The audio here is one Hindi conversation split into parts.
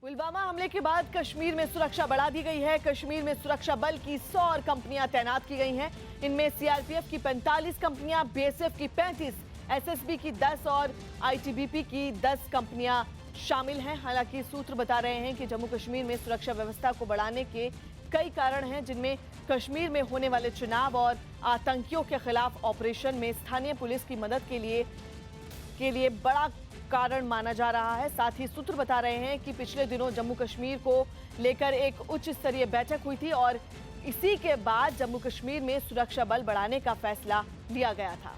पुलवामा हमले के बाद कश्मीर में सुरक्षा बढ़ा दी गई है। कश्मीर में सुरक्षा बल की 100 और कंपनियां तैनात की गई हैं। इनमें सीआरपीएफ की 45 कंपनियां, बीएसएफ की 35, एसएसबी की 10 और आईटीबीपी की 10 कंपनियां शामिल हैं। हालांकि सूत्र बता रहे हैं कि जम्मू कश्मीर में सुरक्षा व्यवस्था को बढ़ाने के कई कारण हैं, जिनमें कश्मीर में होने वाले चुनाव और आतंकियों के खिलाफ ऑपरेशन में स्थानीय पुलिस की मदद के लिए बड़ा कारण माना जा रहा है। साथ ही सूत्र बता रहे हैं कि पिछले दिनों जम्मू कश्मीर को लेकर एक उच्च स्तरीय बैठक हुई थी और इसी के बाद जम्मू कश्मीर में सुरक्षा बल बढ़ाने का फैसला लिया गया था।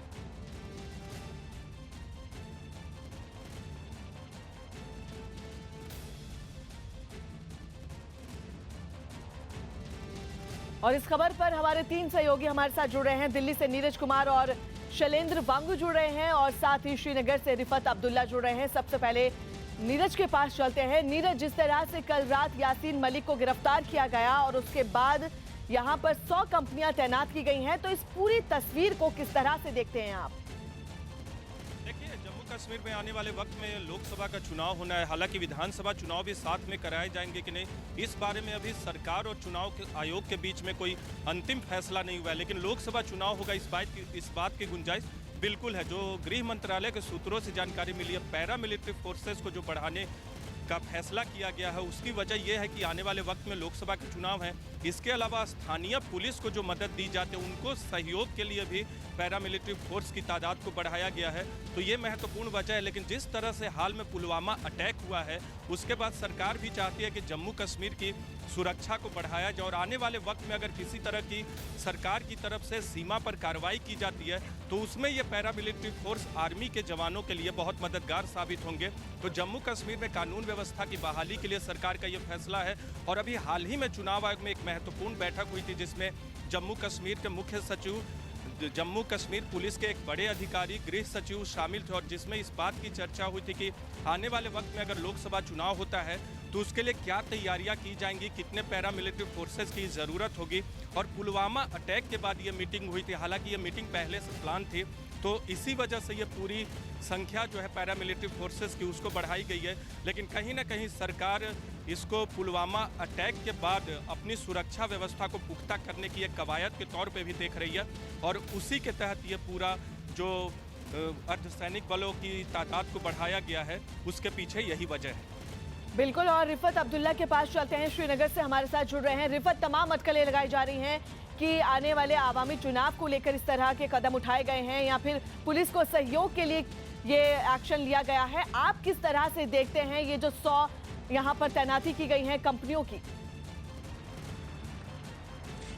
और इस खबर पर हमारे 3 सहयोगी हमारे साथ जुड़ रहे हैं। दिल्ली से नीरज कुमार और शैलेंद्र वांगू जुड़ रहे हैं और साथ ही श्रीनगर से रिफत अब्दुल्ला जुड़ रहे हैं। सबसे पहले नीरज के पास चलते हैं। नीरज, जिस तरह से कल रात यासीन मलिक को गिरफ्तार किया गया और उसके बाद यहां पर 100 कंपनियां तैनात की गई हैं, तो इस पूरी तस्वीर को किस तरह से देखते हैं आप? देखिए, जम्मू कश्मीर में आने वाले वक्त में लोकसभा का चुनाव होना है। हालांकि विधानसभा चुनाव भी साथ में कराए जाएंगे कि नहीं, इस बारे में अभी सरकार और चुनाव आयोग के बीच में कोई अंतिम फैसला नहीं हुआ है। लेकिन लोकसभा चुनाव होगा, इस बात की गुंजाइश बिल्कुल है। जो गृह मंत्रालय के सूत्रों से जानकारी मिली है, पैरामिलिट्री फोर्सेस को जो बढ़ाने का फैसला किया गया है, उसकी वजह यह है कि आने वाले वक्त में लोकसभा के चुनाव हैं। इसके अलावा स्थानीय पुलिस को जो मदद दी जाती है, उनको सहयोग के लिए भी पैरामिलिट्री फोर्स की तादाद को बढ़ाया गया है। तो ये महत्वपूर्ण वजह है। लेकिन जिस तरह से हाल में पुलवामा अटैक हुआ है, उसके बाद सरकार भी चाहती है कि जम्मू कश्मीर की सुरक्षा को बढ़ाया जाए और आने वाले वक्त में अगर किसी तरह की सरकार की तरफ से सीमा पर कार्रवाई की जाती है, तो उसमें ये पैरामिलिट्री फोर्स आर्मी के जवानों के लिए बहुत मददगार साबित होंगे। तो जम्मू कश्मीर में कानून व्यवस्था की बहाली के लिए सरकार का ये फैसला है। और अभी हाल ही में चुनाव आयोग में एक महत्वपूर्ण बैठक हुई थी, जिसमें जम्मू कश्मीर के मुख्य सचिव, जम्मू कश्मीर पुलिस के एक बड़े अधिकारी, गृह सचिव शामिल थे और जिसमें इस बात की चर्चा हुई थी कि आने वाले वक्त में अगर लोकसभा चुनाव होता है तो उसके लिए क्या तैयारियां की जाएंगी, कितने पैरामिलिट्री फोर्सेस की ज़रूरत होगी। और पुलवामा अटैक के बाद ये मीटिंग हुई थी। हालांकि ये मीटिंग पहले से प्लान थी, तो इसी वजह से ये पूरी संख्या जो है पैरामिलिट्री फोर्सेस की उसको बढ़ाई गई है। लेकिन कहीं ना कहीं सरकार इसको पुलवामा अटैक के बाद अपनी सुरक्षा व्यवस्था को पुख्ता करने की एक कवायद के तौर पे भी देख रही है और उसी के तहत ये पूरा जो अर्धसैनिक बलों की तादाद को बढ़ाया गया है, उसके पीछे यही वजह है। बिल्कुल, और रिफत अब्दुल्ला के पास चलते हैं। श्रीनगर से हमारे साथ जुड़ रहे हैं। रिफत, तमाम अटकलें लगाई जा रही हैं कि आने वाले आवामी चुनाव को लेकर इस तरह के कदम उठाए गए हैं या फिर पुलिस को सहयोग के लिए ये एक्शन लिया गया है। आप किस तरह से देखते हैं ये जो 100 यहाँ पर तैनाती की गई हैं कंपनियों की?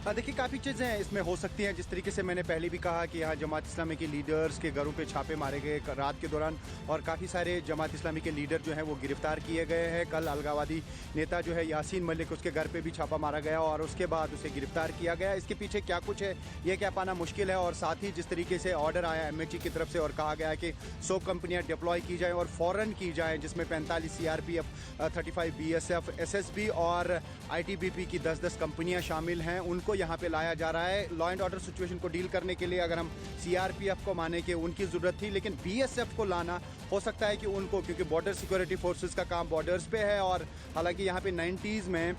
देखिए, काफ़ी चीज़ें इसमें हो सकती हैं। जिस तरीके से मैंने पहले भी कहा कि यहाँ जमात इस्लामी के लीडर्स के घरों पे छापे मारे गए रात के दौरान और काफ़ी सारे जमात इस्लामी के लीडर जो हैं वो गिरफ्तार किए गए हैं। कल अलगावादी नेता जो है यासीन मलिक, उसके घर पे भी छापा मारा गया और उसके बाद उसे गिरफ्तार किया गया। इसके पीछे क्या कुछ है ये क्या पाना मुश्किल है। और साथ ही जिस तरीके से ऑर्डर आया एमएचजी की तरफ से और कहा गया है कि 100 कंपनियाँ डिप्लॉय की जाएँ और फ़ौरन की जाएँ, जिसमें 45 सीआरपीएफ, 35 बीएसएफ, एसएसबी और आईटीबीपी की 10-10 कंपनियाँ शामिल हैं, उनको यहाँ पर लाया जा रहा है। लॉ एंड ऑर्डर सिचुएशन को डील करने के लिए अगर हम सीआरपीएफ को माने कि उनकी ज़रूरत थी, लेकिन बीएसएफ को लाना हो सकता है कि उनको, क्योंकि बॉर्डर सिक्योरिटी फोर्सेस का काम बॉर्डर्स पे है और हालांकि यहाँ पे 90s में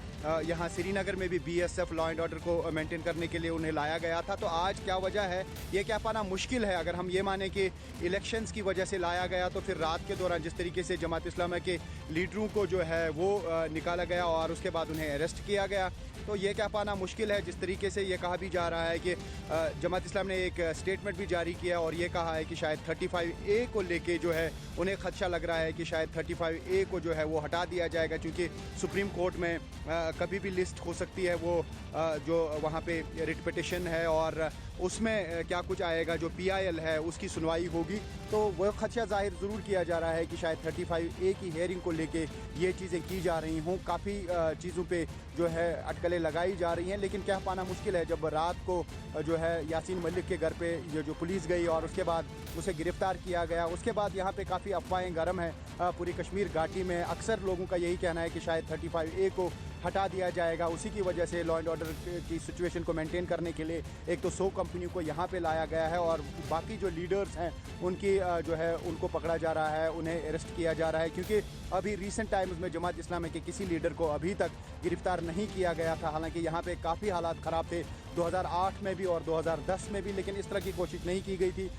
यहाँ श्रीनगर में भी बीएसएफ लॉ एंड ऑर्डर को मेंटेन करने के लिए उन्हें लाया गया था। तो आज क्या वजह है ये क्या पाना मुश्किल है। अगर हम ये माने कि इलेक्शंस की वजह से लाया गया, तो फिर रात के दौरान जिस तरीके से जमात इस्लामी के लीडरों को जो है वो निकाला गया और उसके बाद उन्हें अरेस्ट किया गया, तो ये क्या पाना मुश्किल है। जिस तरीके से ये कहा भी जा रहा है कि जमात इस्लामी ने एक स्टेटमेंट भी जारी किया और ये कहा है कि शायद 35A को लेके जो है उन्हें खदशा लग रहा है कि शायद 35A को जो है वो हटा दिया जाएगा, क्योंकि सुप्रीम कोर्ट में कभी भी लिस्ट हो सकती है वो जो वहाँ पे रिट पिटिशन है और उसमें क्या कुछ आएगा, जो PIL है उसकी सुनवाई होगी। तो वह खदशा जाहिर ज़रूर किया जा रहा है कि शायद 35A की हेयरिंग को लेके ये चीज़ें की जा रही हों। काफ़ी चीज़ों पे जो है अटकलें लगाई जा रही हैं, लेकिन क्या पाना मुश्किल है जब रात को जो है यासीन मलिक के घर पे ये जो पुलिस गई और उसके बाद उसे गिरफ्तार किया गया। उसके बाद यहाँ पे काफ़ी अफवाहें गर्म हैं पूरी कश्मीर घाटी में। अक्सर लोगों का यही कहना है कि शायद 35A को हटा दिया जाएगा। उसी की वजह से लॉ एंड ऑर्डर की सिचुएशन को मेंटेन करने के लिए एक तो 100 कंपनियों को यहाँ पे लाया गया है और बाकी जो लीडर्स हैं उनकी जो है उनको पकड़ा जा रहा है, उन्हें अरेस्ट किया जा रहा है, क्योंकि अभी रिसेंट टाइम्स में जमात इस्लामी के किसी लीडर को अभी तक गिरफ्तार नहीं किया गया था। हालांकि यहाँ पे काफ़ी हालात ख़राब थे 2008 में भी और 2010 में भी, लेकिन इस तरह की कोशिश नहीं की गई थी।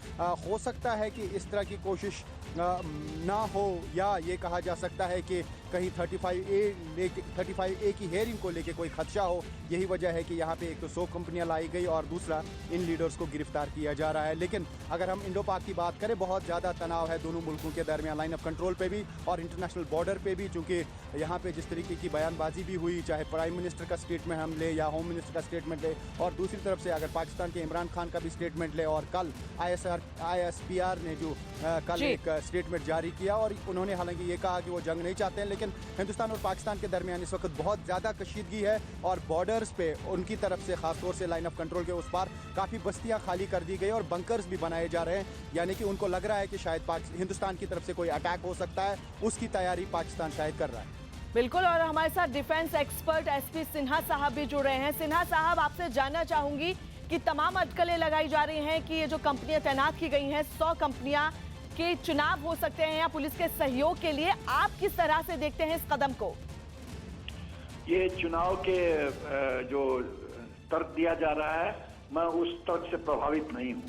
हो सकता है कि इस तरह की कोशिश ना हो, या ये कहा जा सकता है कि कहीं 35A की हेयरिंग को लेके कोई खदशा हो। यही वजह है कि यहाँ पे एक तो 100 कंपनियां लाई गई और दूसरा इन लीडर्स को गिरफ्तार किया जा रहा है। लेकिन अगर हम इंडो पाक की बात करें, बहुत ज़्यादा तनाव है दोनों मुल्कों के दरमियान, लाइन ऑफ कंट्रोल पे भी और इंटरनेशनल बॉर्डर पे भी, चूँकि यहाँ पे जिस तरीके की बयानबाजी भी हुई, चाहे प्राइम मिनिस्टर का स्टेटमेंट हम ले या होम मिनिस्टर का स्टेटमेंट ले, और दूसरी तरफ से अगर पाकिस्तान के इमरान खान का भी स्टेटमेंट ले, और कल ISPR ने जो कल एक स्टेटमेंट जारी किया और उन्होंने हालांकि ये कहा कि वो जंग नहीं चाहते हैं, लेकिन हिंदुस्तान और पाकिस्तान के दरमियान इस वक्त बहुत ज़्यादा कशीदगी है और बॉर्डर्स पे उनकी तरफ से खासतौर से लाइन ऑफ कंट्रोल के उस पार काफ़ी बस्तियां खाली कर दी गई और बंकर्स भी बनाए जा रहे हैं, यानी कि उनको लग रहा है कि शायद हिंदुस्तान की तरफ से कोई अटैक हो सकता है, उसकी तैयारी पाकिस्तान शायद कर रहा है। बिल्कुल, और हमारे साथ डिफेंस एक्सपर्ट SP सिन्हा साहब भी जुड़ रहे हैं। सिन्हा साहब, आपसे जानना चाहूंगी कि तमाम अटकलें लगाई जा रही हैं कि ये जो कंपनियां तैनात की गई हैं, 100 कंपनियां के चुनाव हो सकते हैं या पुलिस के सहयोग के लिए, आप किस तरह से देखते हैं इस कदम को? ये चुनाव के जो तर्क दिया जा रहा है, मैं उस तर्क से प्रभावित नहीं हूँ।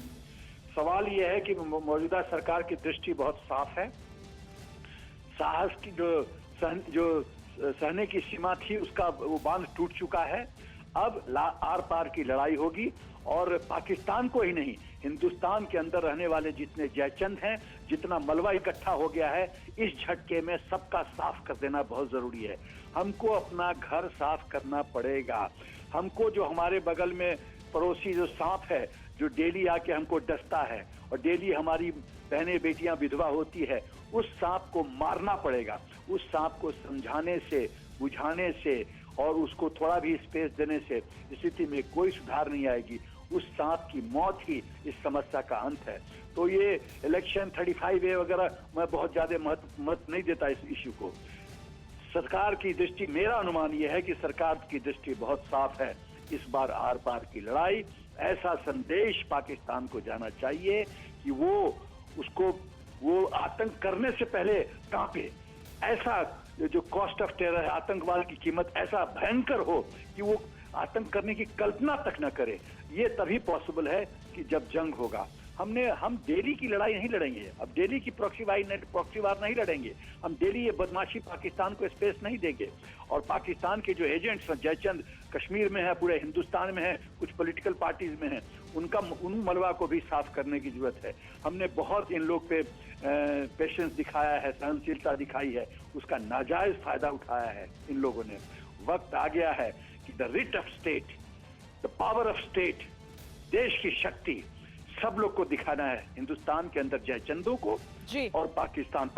सवाल ये है कि मौजूदा सरकार की दृष्टि बहुत साफ है। साहस की जो सहने की सीमा थी उसका वो बांध टूट चुका है। अब आर पार की लड़ाई होगी और पाकिस्तान को ही नहीं, हिंदुस्तान के अंदर रहने वाले जितने जयचंद हैं, जितना मलबा इकट्ठा हो गया है, इस झटके में सबका साफ कर देना बहुत जरूरी है। हमको अपना घर साफ करना पड़ेगा। हमको जो हमारे बगल में पड़ोसी जो सांप है, जो डेली आके हमको डसता है और डेली हमारी बहनें बेटियां विधवा होती है, उस सांप को मारना पड़ेगा। उस सांप को समझाने से, बुझाने से और उसको थोड़ा भी स्पेस देने से स्थिति में कोई सुधार नहीं आएगी। उस सांप की मौत ही इस समस्या का अंत है। तो ये इलेक्शन 35A वगैरह मैं बहुत ज्यादा महत्व नहीं देता इस इश्यू को। सरकार की दृष्टि, मेरा अनुमान यह है कि सरकार की दृष्टि बहुत साफ है। इस बार आर पार की लड़ाई, ऐसा संदेश पाकिस्तान को जाना चाहिए कि वो आतंक करने से पहले कांपे। ऐसा जो कॉस्ट ऑफ टेरर है, आतंकवाद की कीमत ऐसा भयंकर हो कि वो आतंक करने की कल्पना तक न करे। ये तभी पॉसिबल है कि जब जंग होगा। हम दिल्ली की लड़ाई नहीं लड़ेंगे, अब दिल्ली की प्रॉक्सी वार नहीं लड़ेंगे। हम दिल्ली ये बदमाशी पाकिस्तान को स्पेस नहीं देंगे। और पाकिस्तान के जो एजेंट्स हैं, जयचंद कश्मीर में है, पूरे हिंदुस्तान में है, कुछ पॉलिटिकल पार्टीज में है, उन मलबा को भी साफ करने की जरूरत है। हमने बहुत इन लोग पे पेशेंस दिखाया है, सहनशीलता दिखाई है, उसका नाजायज फायदा उठाया है इन लोगों ने। वक्त आ गया है कि the writ of state, the power of state, देश की शक्ति सब लोग को दिखाना है, हिंदुस्तान के अंदर जयचंदों को जी, और पाकिस्तान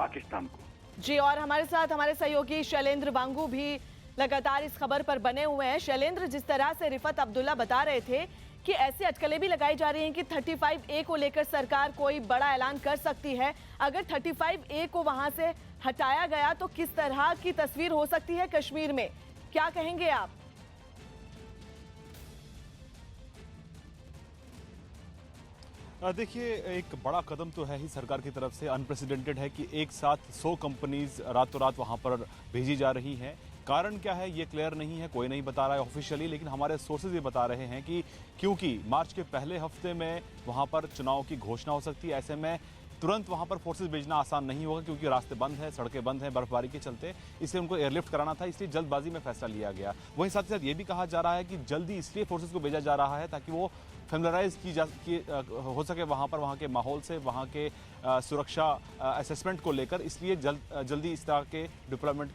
को जी। और हमारे साथ हमारे सहयोगी शैलेंद्र वांगू भी लगातार इस खबर पर बने हुए हैं। शैलेंद्र, जिस तरह से रिफत अब्दुल्ला बता रहे थे कि ऐसी अटकलें भी लगाई जा रही हैं कि 35A को लेकर सरकार कोई बड़ा ऐलान कर सकती है। अगर 35A को वहां से हटाया गया तो किस तरह की तस्वीर हो सकती है कश्मीर में, क्या कहेंगे आप? देखिए, एक बड़ा कदम तो है ही सरकार की तरफ से, अनप्रेसिडेंटेड है कि एक साथ 100 कंपनीज रातों रात वहां पर भेजी जा रही हैं। कारण क्या है ये क्लियर नहीं है, कोई नहीं बता रहा है ऑफिशियली, लेकिन हमारे सोर्सेज ये बता रहे हैं कि क्योंकि मार्च के पहले हफ्ते में वहां पर चुनाव की घोषणा हो सकती है, ऐसे में तुरंत वहां पर फोर्सेस भेजना आसान नहीं होगा क्योंकि रास्ते बंद हैं, सड़कें बंद हैं बर्फबारी के चलते, इसलिए उनको एयरलिफ्ट कराना था, इसलिए जल्दबाजी में फैसला लिया गया। वहीं साथ ही साथ ये भी कहा जा रहा है कि जल्दी इसलिए फोर्सेस को भेजा जा रहा है ताकि वो फेमिलराइज हो सके वहाँ पर, वहाँ के माहौल से, वहाँ के सुरक्षा असेसमेंट को लेकर, इसलिए जल्दी इस तरह के डिप्लॉयमेंट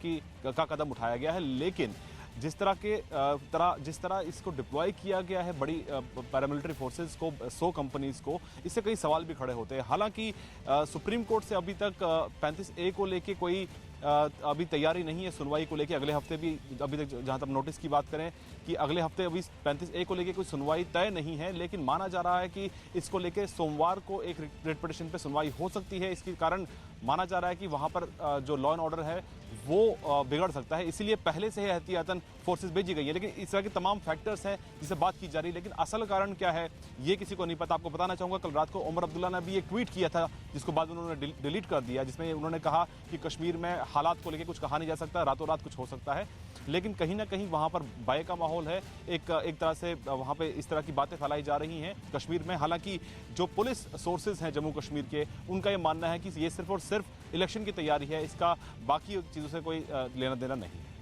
का कदम उठाया गया है। लेकिन जिस तरह इसको डिप्लॉय किया गया है बड़ी पैरामिलिट्री फोर्सेस को, 100 कंपनीज को, इससे कई सवाल भी खड़े होते हैं। हालांकि सुप्रीम कोर्ट से अभी तक 35A को लेके कोई अभी तैयारी नहीं है सुनवाई को लेके। अगले हफ्ते भी, अभी तक जहां तक नोटिस की बात करें कि अगले हफ्ते अभी 35A को लेके कोई सुनवाई तय नहीं है, लेकिन माना जा रहा है कि इसको लेके सोमवार को एक रिट पिटीशन पे सुनवाई हो सकती है। इसके कारण माना जा रहा है कि वहां पर जो लॉ एंड ऑर्डर है वो बिगड़ सकता है। इसीलिए पहले से ही एहतियातन फोर्सेस भेजी गई है। लेकिन इस तरह के तमाम फैक्टर्स हैं जिसे बात की जा रही है, लेकिन असल कारण क्या है ये किसी को नहीं पता। आपको बताना चाहूंगा, कल रात को उमर अब्दुल्ला ने भी एक ट्वीट किया था जिसको बाद में उन्होंने डिलीट कर दिया, जिसमें उन्होंने कहा कि कश्मीर में हालात को लेकर कुछ कहा नहीं जा सकता, रातों रात कुछ हो सकता है। लेकिन कहीं ना कहीं वहां पर भय का माहौल है, एक तरह से वहां पे इस तरह की बातें फैलाई जा रही हैं कश्मीर में। हालांकि जो पुलिस सोर्सेज हैं जम्मू कश्मीर के, उनका ये मानना है कि ये सिर्फ और सिर्फ इलेक्शन की तैयारी है, इसका बाकी चीजों से कोई लेना देना नहीं है।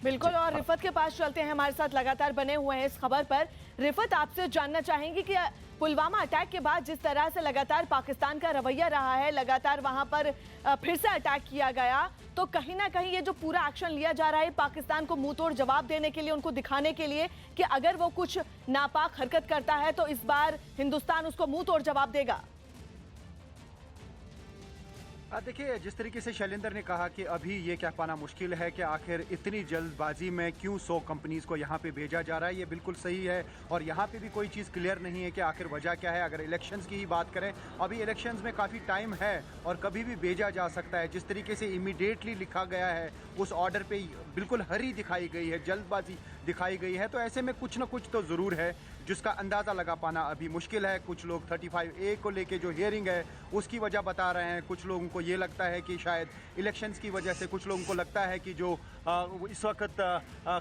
बिल्कुल, और रिफत के पास चलते हैं, हमारे साथ लगातार बने हुए हैं इस खबर पर। रिफत, आपसे जानना चाहेंगे कि पुलवामा अटैक के बाद जिस तरह से लगातार पाकिस्तान का रवैया रहा है, लगातार वहां पर फिर से अटैक किया गया, तो कहीं ना कहीं ये जो पूरा एक्शन लिया जा रहा है पाकिस्तान को मुंह तोड़ जवाब देने के लिए, उनको दिखाने के लिए कि अगर वो कुछ नापाक हरकत करता है तो इस बार हिंदुस्तान उसको मुंह तोड़ जवाब देगा। देखिए, जिस तरीके से शैलेंद्र ने कहा कि अभी ये कह पाना मुश्किल है कि आखिर इतनी जल्दबाजी में क्यों 100 कंपनीज को यहाँ पे भेजा जा रहा है, ये बिल्कुल सही है। और यहाँ पे भी कोई चीज़ क्लियर नहीं है कि आखिर वजह क्या है। अगर इलेक्शंस की ही बात करें, अभी इलेक्शंस में काफ़ी टाइम है और कभी भी भेजा जा सकता है। जिस तरीके से इमीडिएटली लिखा गया है उस ऑर्डर पे बिल्कुल हरी दिखाई गई है, जल्दबाजी दिखाई गई है। तो ऐसे में कुछ ना कुछ तो ज़रूर है जिसका अंदाज़ा लगा पाना अभी मुश्किल है। कुछ लोग 35A को लेके जो हियरिंग है उसकी वजह बता रहे हैं, कुछ लोगों को ये लगता है कि शायद इलेक्शंस की वजह से, कुछ लोगों को लगता है कि जो इस वक्त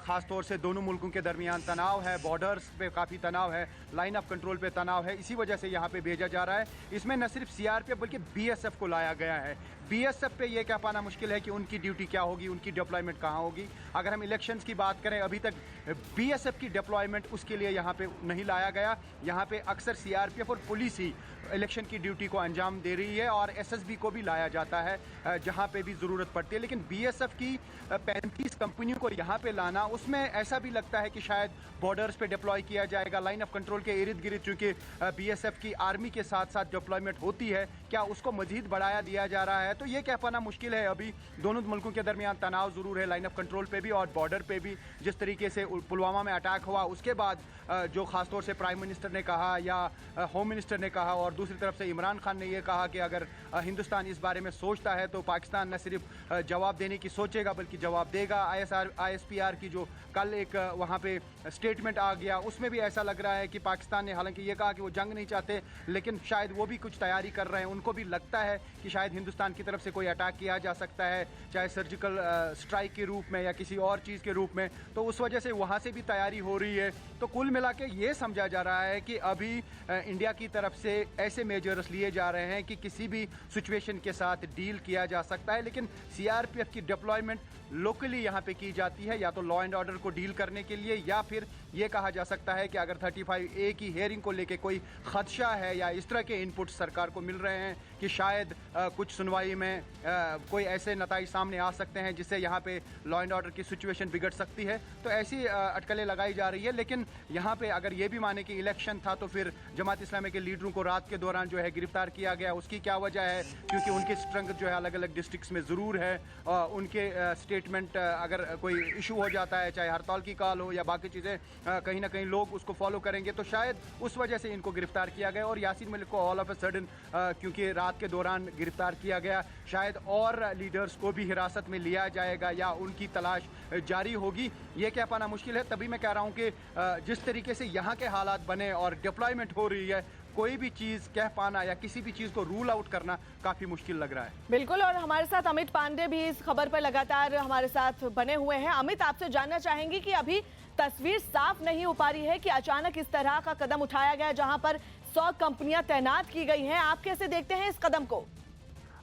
ख़ास तौर से दोनों मुल्कों के दरमियान तनाव है, बॉर्डर्स पे काफ़ी तनाव है, लाइन ऑफ कंट्रोल पे तनाव है, इसी वजह से यहाँ पे भेजा जा रहा है। इसमें न सिर्फ CRPF बल्कि BSF को लाया गया है। BSF पे ये कह पाना मुश्किल है कि उनकी ड्यूटी क्या होगी, उनकी डिप्लॉयमेंट कहाँ होगी। अगर हम इलेक्शंस की बात करें, अभी तक BSF की डिप्लॉयमेंट उसके लिए यहाँ पे नहीं लाया गया। यहाँ पे अक्सर CRPF और पुलिस ही इलेक्शन की ड्यूटी को अंजाम दे रही है और SSB को भी लाया जाता है जहाँ पे भी ज़रूरत पड़ती है। लेकिन BSF की 35 कंपनियों को यहाँ पे लाना, उसमें ऐसा भी लगता है कि शायद बॉर्डर्स पे डिप्लॉय किया जाएगा, लाइन ऑफ कंट्रोल के इर्द गिर्द, चूँकि BSF की आर्मी के साथ साथ डिप्लॉयमेंट होती है, क्या उसको मजीद बढ़ाया दिया जा रहा है। तो ये कह पाना मुश्किल है। अभी दोनों मुल्कों के दरमियान तनाव ज़रूर है, लाइन ऑफ कंट्रोल पे भी और बॉर्डर पे भी। जिस तरीके से पुलवामा में अटैक हुआ उसके बाद जो ख़ासतौर से प्राइम मिनिस्टर ने कहा या होम मिनिस्टर ने कहा और दूसरी तरफ से इमरान खान ने यह कहा कि अगर हिंदुस्तान इस बारे में सोचता है तो पाकिस्तान न सिर्फ जवाब देने की सोचेगा बल्कि जवाब देगा। ISPR की जो कल एक वहाँ पे स्टेटमेंट आ गया, उसमें भी ऐसा लग रहा है कि पाकिस्तान ने हालांकि ये कहा कि वो जंग नहीं चाहते, लेकिन शायद वो भी कुछ तैयारी कर रहे हैं। उनको भी लगता है कि शायद हिंदुस्तान की तरफ से कोई अटैक किया जा सकता है, चाहे सर्जिकल स्ट्राइक के रूप में या किसी और चीज़ के रूप में, तो उस वजह से वहाँ से भी तैयारी हो रही है। तो कुल मिला के ये समझा जा रहा है कि अभी इंडिया की तरफ से ऐसे मेजर्स लिए जा रहे हैं कि किसी भी सिचुएशन के साथ डील किया जा सकता है। लेकिन CRPF की डिप्लॉयमेंट लोकली यहाँ पे की जाती है, या तो लॉ एंड ऑर्डर को डील करने के लिए, या फिर ये कहा जा सकता है कि अगर 35A की हेयरिंग को लेके कोई खदशा है या इस तरह के इनपुट सरकार को मिल रहे हैं कि शायद कुछ सुनवाई में कोई ऐसे नताइज सामने आ सकते हैं जिससे यहाँ पे लॉ एंड ऑर्डर की सिचुएशन बिगड़ सकती है, तो ऐसी अटकलें लगाई जा रही है। लेकिन यहाँ पे अगर ये भी माने कि इलेक्शन था तो फिर जमात इस्लामी के लीडरों को रात के दौरान जो है गिरफ्तार किया गया, उसकी क्या वजह है? क्योंकि उनकी स्ट्रेंथ जो है अलग अलग डिस्ट्रिक्ट्स में ज़रूर है। उनके स्टेटमेंट अगर कोई इशू हो जाता है, चाहे हड़ताल की कॉल हो या बाकी चीज़ें, कहीं ना कहीं लोग उसको फॉलो करेंगे, तो शायद उस वजह से इनको गिरफ्तार किया गया। और यासीन मलिक को ऑल ऑफ अ सडन क्योंकि रात के दौरान गिरफ्तार किया गया, शायद और लीडर्स को भी हिरासत में लिया जाएगा या उनकी तलाश जारी होगी, ये कह पाना मुश्किल है। तभी मैं कह रहा हूँ कि जिस तरीके से यहाँ के हालात बने और डिप्लॉयमेंट हो रही है, कोई भी चीज़ कह पाना या किसी भी चीज़ को रूल आउट करना काफ़ी मुश्किल लग रहा है। बिल्कुल, और हमारे साथ अमित पांडे भी इस खबर पर लगातार हमारे साथ बने हुए हैं। अमित, आपसे जानना चाहेंगे कि अभी तस्वीर साफ नहीं हो पा रही है कि अचानक इस तरह का कदम उठाया गया जहां पर 100 कंपनियां तैनात की गई हैं। आप कैसे देखते हैं इस कदम को?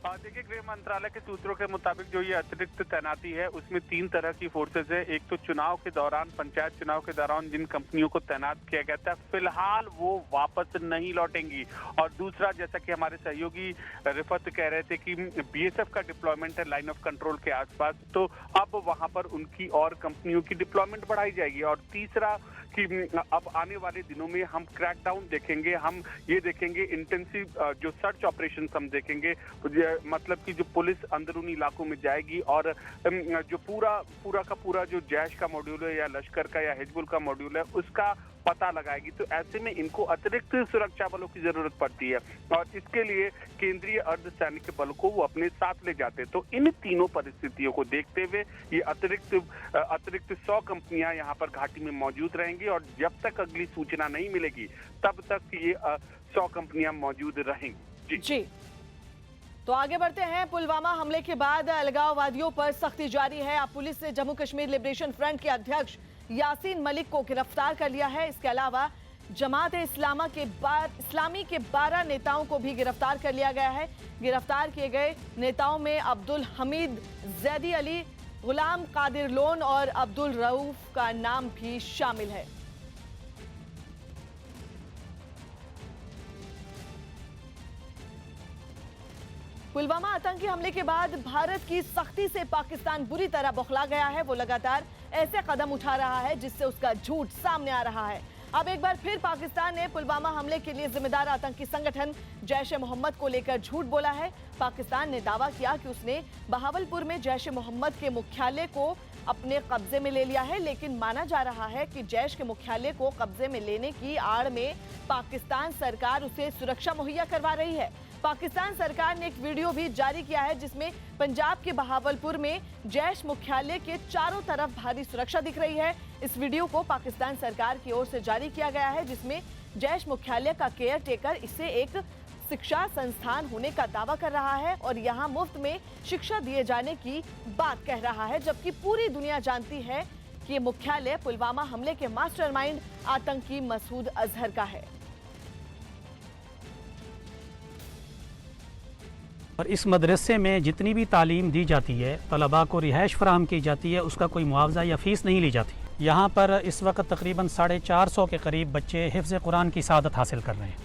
देखिए, गृह मंत्रालय के सूत्रों के मुताबिक जो ये अतिरिक्त तैनाती है उसमें 3 तरह की फोर्सेज है। एक तो चुनाव के दौरान, पंचायत चुनाव के दौरान जिन कंपनियों को तैनात किया गया था फिलहाल वो वापस नहीं लौटेंगी, और दूसरा, जैसा कि हमारे सहयोगी रिफत कह रहे थे कि BSF का डिप्लॉयमेंट है लाइन ऑफ कंट्रोल के आसपास, तो अब वहां पर उनकी और कंपनियों की डिप्लॉयमेंट बढ़ाई जाएगी। और तीसरा कि अब आने वाले दिनों में हम क्रैकडाउन देखेंगे, हम ये देखेंगे इंटेंसिव जो सर्च ऑपरेशन हम देखेंगे, मतलब कि जो पुलिस अंदरूनी इलाकों में जाएगी और जो पूरा का पूरा जो जैश का मॉड्यूल है या लश्कर का या हिजबुल का मॉड्यूल है उसका पता लगाएगी। तो ऐसे में इनको अतिरिक्त सुरक्षा बलों की जरूरत पड़ती है और इसके लिए केंद्रीय अर्धसैनिक बल को वो अपने साथ ले जाते हैं। तो इन तीनों परिस्थितियों को देखते हुए ये अतिरिक्त 100 कंपनियां यहाँ पर घाटी में मौजूद रहेंगी और जब तक अगली सूचना नहीं मिलेगी तब तक ये 100 कंपनियां मौजूद रहेंगी। जी, तो आगे बढ़ते हैं। पुलवामा हमले के बाद अलगाववादियों पर सख्ती जारी है। अब पुलिस ने जम्मू कश्मीर लिबरेशन फ्रंट के अध्यक्ष यासीन मलिक को गिरफ्तार कर लिया है। इसके अलावा इस्लामी के 12 नेताओं को भी गिरफ्तार कर लिया गया है। गिरफ्तार किए गए नेताओं में अब्दुल हमीद जैदी अली, गुलाम कादिर लोन और अब्दुल रऊफ का नाम भी शामिल है। पुलवामा आतंकी हमले के बाद भारत की सख्ती से पाकिस्तान बुरी तरह बौखला गया है। वो लगातार ऐसे कदम उठा रहा है जिससे उसका झूठ सामने आ रहा है। अब एक बार फिर पाकिस्तान ने पुलवामा हमले के लिए जिम्मेदार आतंकी संगठन जैश ए मोहम्मद को लेकर झूठ बोला है। पाकिस्तान ने दावा किया कि उसने बहावलपुर में जैश ए मोहम्मद के मुख्यालय को अपने कब्जे में ले लिया है, लेकिन माना जा रहा है कि जैश के मुख्यालय को कब्जे में लेने की आड़ में पाकिस्तान सरकार उसे सुरक्षा मुहैया करवा रही है। पाकिस्तान सरकार ने एक वीडियो भी जारी किया है जिसमें पंजाब के बहावलपुर में जैश मुख्यालय के चारों तरफ भारी सुरक्षा दिख रही है। इस वीडियो को पाकिस्तान सरकार की ओर से जारी किया गया है जिसमें जैश मुख्यालय का केयर टेकर इसे एक शिक्षा संस्थान होने का दावा कर रहा है और यहां मुफ्त में शिक्षा दिए जाने की बात कह रहा है, जबकि पूरी दुनिया जानती है कि मुख्यालय पुलवामा हमले के मास्टरमाइंड आतंकी मसूद अजहर का है। और इस मदरसे में जितनी भी तालीम दी जाती है, तलबा को रिहाइश फराहम की जाती है, उसका कोई मुआवजा या फ़ीस नहीं ली जाती। यहाँ पर इस वक्त तकरीबन 450 के करीब बच्चे हिफ्ज़ कुरान की सआदत हासिल कर रहे हैं।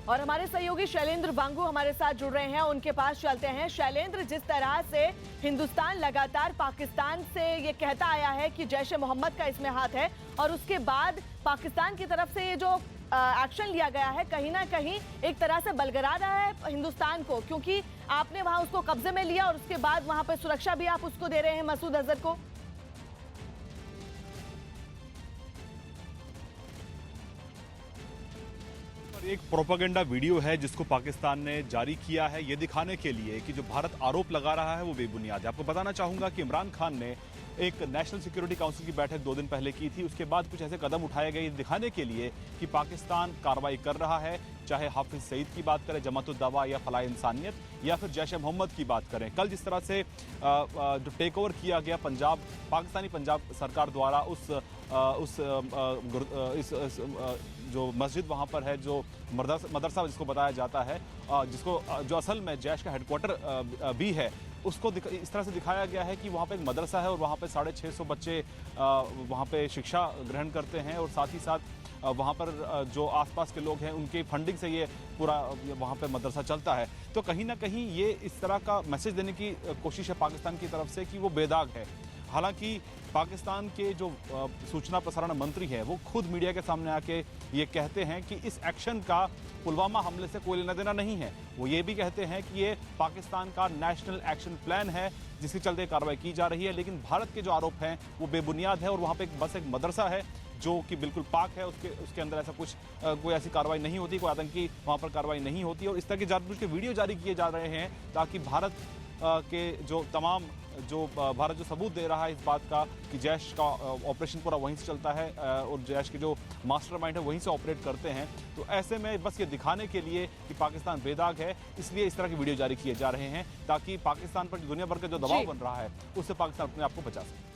और हमारे सहयोगी शैलेंद्र वांगू हमारे साथ जुड़ रहे हैं, उनके पास चलते हैं। शैलेंद्र, जिस तरह से हिंदुस्तान लगातार पाकिस्तान से ये कहता आया है कि जैश ए मोहम्मद का इसमें हाथ है और उसके बाद पाकिस्तान की तरफ से ये जो एक्शन लिया गया है कहीं ना कहीं एक तरह से बलगरा रहा है हिंदुस्तान को, क्योंकि आपने वहां उसको कब्जे में लिया और उसके बाद वहां पर सुरक्षा भी आप उसको दे रहे हैं मसूद अजहर को। एक प्रोपेगेंडा वीडियो है जिसको पाकिस्तान ने जारी किया है ये दिखाने के लिए कि जो भारत आरोप लगा रहा है वो बेबुनियाद है। आपको बताना चाहूंगा कि इमरान खान ने एक नेशनल सिक्योरिटी काउंसिल की बैठक 2 दिन पहले की थी, उसके बाद कुछ ऐसे कदम उठाए गए दिखाने के लिए कि पाकिस्तान कार्रवाई कर रहा है, चाहे हाफिज सईद की बात करें, जमात उद दावा या फलाह इंसानियत, या फिर जैश ए मोहम्मद की बात करें। कल जिस तरह से जो टेक ओवर किया गया पाकिस्तानी पंजाब सरकार द्वारा इस जो मस्जिद वहाँ पर है, जो मदरसा जिसको बताया जाता है, जो असल में जैश का हेडक्वार्टर भी है, उसको इस तरह से दिखाया गया है कि वहाँ पे एक मदरसा है और वहाँ पे 650 बच्चे वहाँ पे शिक्षा ग्रहण करते हैं और साथ ही साथ वहाँ पर जो आसपास के लोग हैं उनकी फंडिंग से ये पूरा वहाँ पे मदरसा चलता है। तो कहीं ना कहीं ये इस तरह का मैसेज देने की कोशिश है पाकिस्तान की तरफ से कि वो बेदाग है। हालांकि पाकिस्तान के जो सूचना प्रसारण मंत्री हैं वो खुद मीडिया के सामने आके ये कहते हैं कि इस एक्शन का पुलवामा हमले से कोई लेना देना नहीं है। वो ये भी कहते हैं कि ये पाकिस्तान का नेशनल एक्शन प्लान है जिसके चलते कार्रवाई की जा रही है, लेकिन भारत के जो आरोप हैं वो बेबुनियाद है और वहाँ पे बस एक मदरसा है जो कि बिल्कुल पाक है, उसके अंदर ऐसा कुछ कोई ऐसी कार्रवाई नहीं होती, कोई आतंकी वहाँ पर कार्रवाई नहीं होती। और इस तरह के जानबूझ के वीडियो जारी किए जा रहे हैं ताकि भारत के भारत जो सबूत दे रहा है इस बात का कि जैश का ऑपरेशन पूरा वहीं से चलता है और जैश के जो मास्टरमाइंड है वहीं से ऑपरेट करते हैं, तो ऐसे में बस ये दिखाने के लिए कि पाकिस्तान बेदाग है, इसलिए इस तरह के वीडियो जारी किए जा रहे हैं ताकि पाकिस्तान पर दुनिया भर का जो दबाव बन रहा है उससे पाकिस्तान अपने आप को बचा सके।